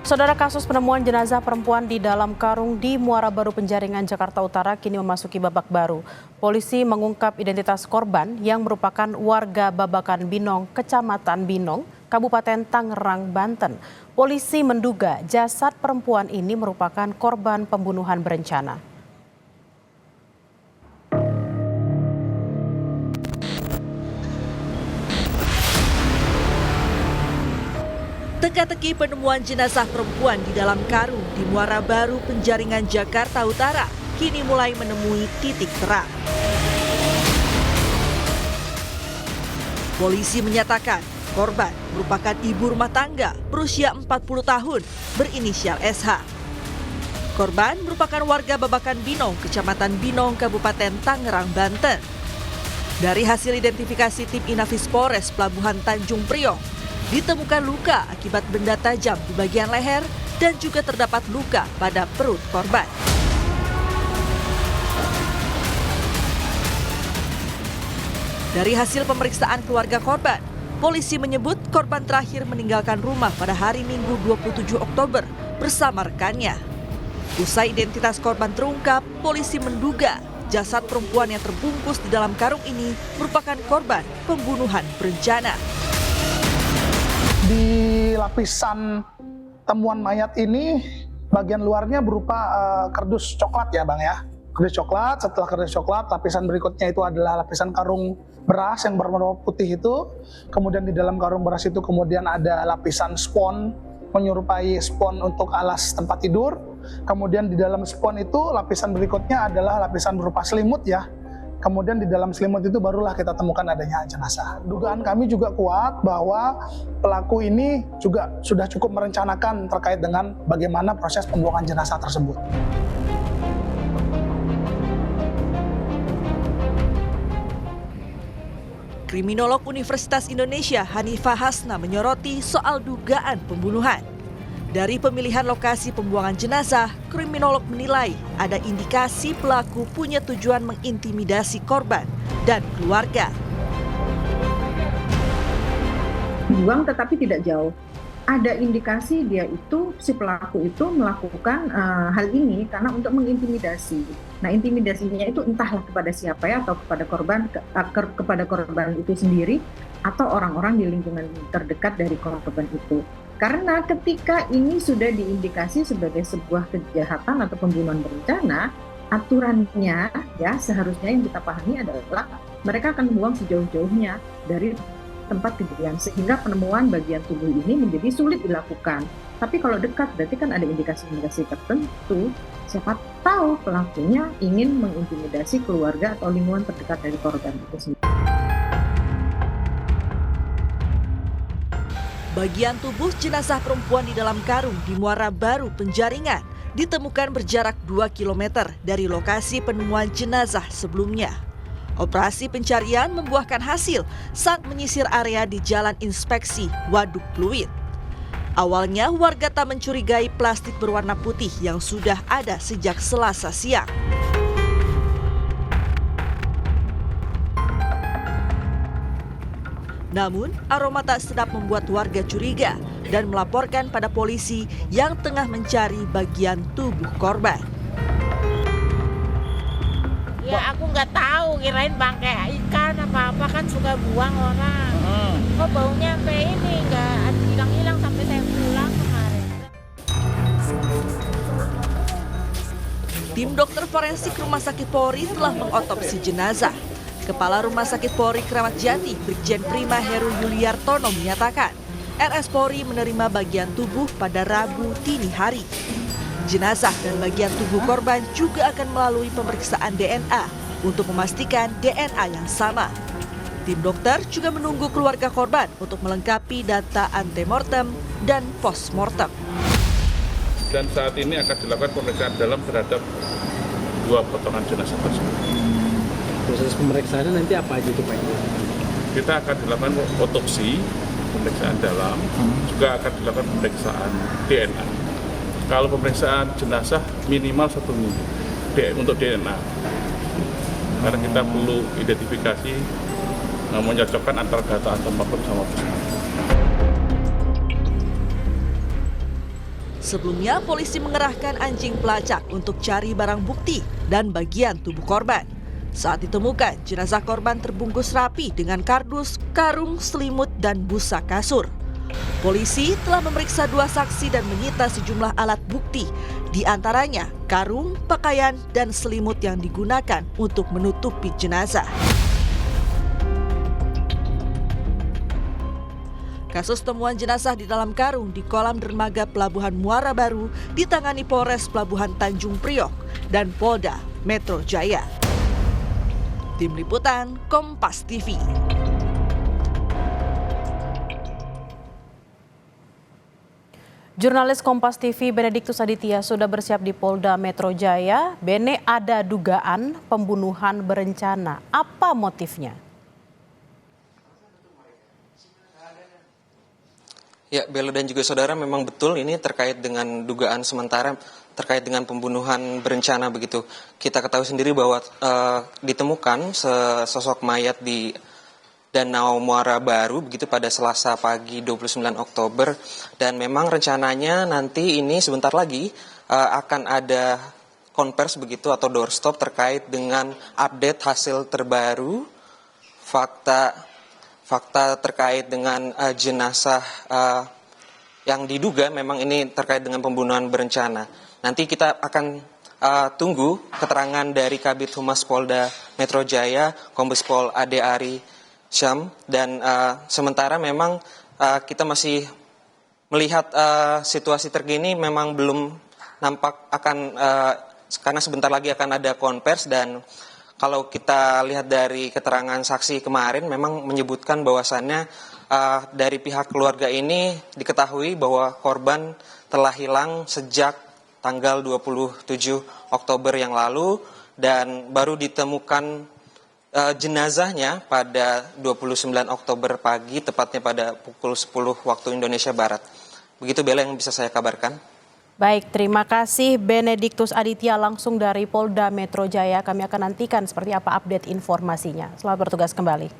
Saudara, kasus penemuan jenazah perempuan di dalam karung di Muara Baru Penjaringan, Jakarta Utara kini memasuki babak baru. Polisi mengungkap identitas korban yang merupakan warga Babakan Binong, Kecamatan Binong, Kabupaten Tangerang, Banten. Polisi menduga jasad perempuan ini merupakan korban pembunuhan berencana. Teka-teki penemuan jenazah perempuan di dalam karung di Muara Baru Penjaringan, Jakarta Utara kini mulai menemui titik terang. Polisi menyatakan korban merupakan ibu rumah tangga berusia 40 tahun berinisial SH. Korban merupakan warga Babakan Binong, Kecamatan Binong, Kabupaten Tangerang, Banten. Dari hasil identifikasi tim Inafis Polres Pelabuhan Tanjung Priok, ditemukan luka akibat benda tajam di bagian leher dan juga terdapat luka pada perut korban. Dari hasil pemeriksaan keluarga korban, polisi menyebut korban terakhir meninggalkan rumah pada hari Minggu 27 Oktober bersama rekannya. Usai identitas korban terungkap, polisi menduga jasad perempuan yang terbungkus di dalam karung ini merupakan korban pembunuhan berencana. Di lapisan temuan mayat ini bagian luarnya berupa kardus coklat ya Bang ya. Kardus coklat, setelah kardus coklat lapisan berikutnya itu adalah lapisan karung beras yang berwarna putih itu. Kemudian di dalam karung beras itu kemudian ada lapisan spon menyerupai spon untuk alas tempat tidur. Kemudian di dalam spon itu lapisan berikutnya adalah lapisan berupa selimut ya. Kemudian di dalam selimut itu barulah kita temukan adanya jenazah. Dugaan kami juga kuat bahwa pelaku ini juga sudah cukup merencanakan terkait dengan bagaimana proses pembuangan jenazah tersebut. Kriminolog Universitas Indonesia Hanifah Hasna menyoroti soal dugaan pembunuhan. Dari pemilihan lokasi pembuangan jenazah, kriminolog menilai ada indikasi pelaku punya tujuan mengintimidasi korban dan keluarga. Buang tetapi tidak jauh. Ada indikasi dia itu, si pelaku itu melakukan hal ini karena untuk mengintimidasi. Nah, intimidasinya itu entahlah kepada siapa ya, atau kepada korban itu sendiri atau orang-orang di lingkungan terdekat dari korban itu. Karena ketika ini sudah diindikasi sebagai sebuah kejahatan atau pembunuhan berencana, aturannya ya seharusnya yang kita pahami adalah mereka akan membuang sejauh-jauhnya dari tempat kejadian sehingga penemuan bagian tubuh ini menjadi sulit dilakukan. Tapi kalau dekat berarti kan ada indikasi-indikasi tertentu. Siapa tahu pelakunya ingin mengintimidasi keluarga atau lingkungan terdekat dari korban itu sendiri. Bagian tubuh jenazah perempuan di dalam karung di Muara Baru Penjaringan ditemukan berjarak 2 km dari lokasi penemuan jenazah sebelumnya. Operasi pencarian membuahkan hasil saat menyisir area di Jalan Inspeksi Waduk Pluit. Awalnya warga tak mencurigai plastik berwarna putih yang sudah ada sejak Selasa siang. Namun, aroma tak sedap membuat warga curiga dan melaporkan pada polisi yang tengah mencari bagian tubuh korban. Ya aku nggak tahu, kirain bangkai ikan apa-apa kan suka buang orang. Kok baunya sampai ini nggak hilang-hilang sampai saya pulang kemarin. Tim dokter forensik Rumah Sakit Polri telah mengotopsi jenazah. Kepala Rumah Sakit Polri Kramat Jati, Brigjen Prima Heru Yuliartono menyatakan, RS Polri menerima bagian tubuh pada Rabu dini hari. Jenazah dan bagian tubuh korban juga akan melalui pemeriksaan DNA untuk memastikan DNA yang sama. Tim dokter juga menunggu keluarga korban untuk melengkapi data antemortem dan postmortem. Dan saat ini akan dilakukan pemeriksaan dalam terhadap 2 potongan jenazah tersebut. Proses pemeriksaannya nanti apa aja itu Pak? Kita akan dilakukan otopsi, pemeriksaan dalam, juga akan dilakukan pemeriksaan DNA. Kalau pemeriksaan jenazah minimal 1 minggu untuk DNA. Karena kita perlu identifikasi, menyocokkan antara data antemortem sama postmortem. Sebelumnya, polisi mengerahkan anjing pelacak untuk cari barang bukti dan bagian tubuh korban. Saat ditemukan, jenazah korban terbungkus rapi dengan kardus, karung, selimut, dan busa kasur. Polisi telah memeriksa 2 saksi dan menyita sejumlah alat bukti, di antaranya karung, pakaian, dan selimut yang digunakan untuk menutupi jenazah. Kasus temuan jenazah di dalam karung di kolam dermaga Pelabuhan Muara Baru ditangani Polres Pelabuhan Tanjung Priok dan Polda Metro Jaya. Tim Liputan Kompas TV. Jurnalis Kompas TV Benediktus Aditya sudah bersiap di Polda Metro Jaya. Bene, ada dugaan pembunuhan berencana. Apa motifnya? Ya, Bella dan juga saudara, memang betul ini terkait dengan dugaan sementara terkait dengan pembunuhan berencana begitu. Kita ketahui sendiri bahwa ditemukan sesosok mayat di Danau Muara Baru begitu pada Selasa pagi 29 Oktober dan memang rencananya nanti ini sebentar lagi akan ada konvers begitu atau doorstop terkait dengan update hasil terbaru fakta terkait dengan jenazah yang diduga memang ini terkait dengan pembunuhan berencana. Nanti kita akan tunggu keterangan dari Kabid Humas Polda Metro Jaya, Kombes Pol Ade Ari Syam, dan sementara memang kita masih melihat situasi terkini memang belum nampak akan karena sebentar lagi akan ada konvers dan kalau kita lihat dari keterangan saksi kemarin memang menyebutkan bahwasannya dari pihak keluarga ini diketahui bahwa korban telah hilang sejak tanggal 27 Oktober yang lalu dan baru ditemukan jenazahnya pada 29 Oktober pagi, tepatnya pada pukul 10 waktu Indonesia Barat. Begitu Bella yang bisa saya kabarkan. Baik, terima kasih Benediktus Aditya langsung dari Polda Metro Jaya. Kami akan nantikan seperti apa update informasinya. Selamat bertugas kembali.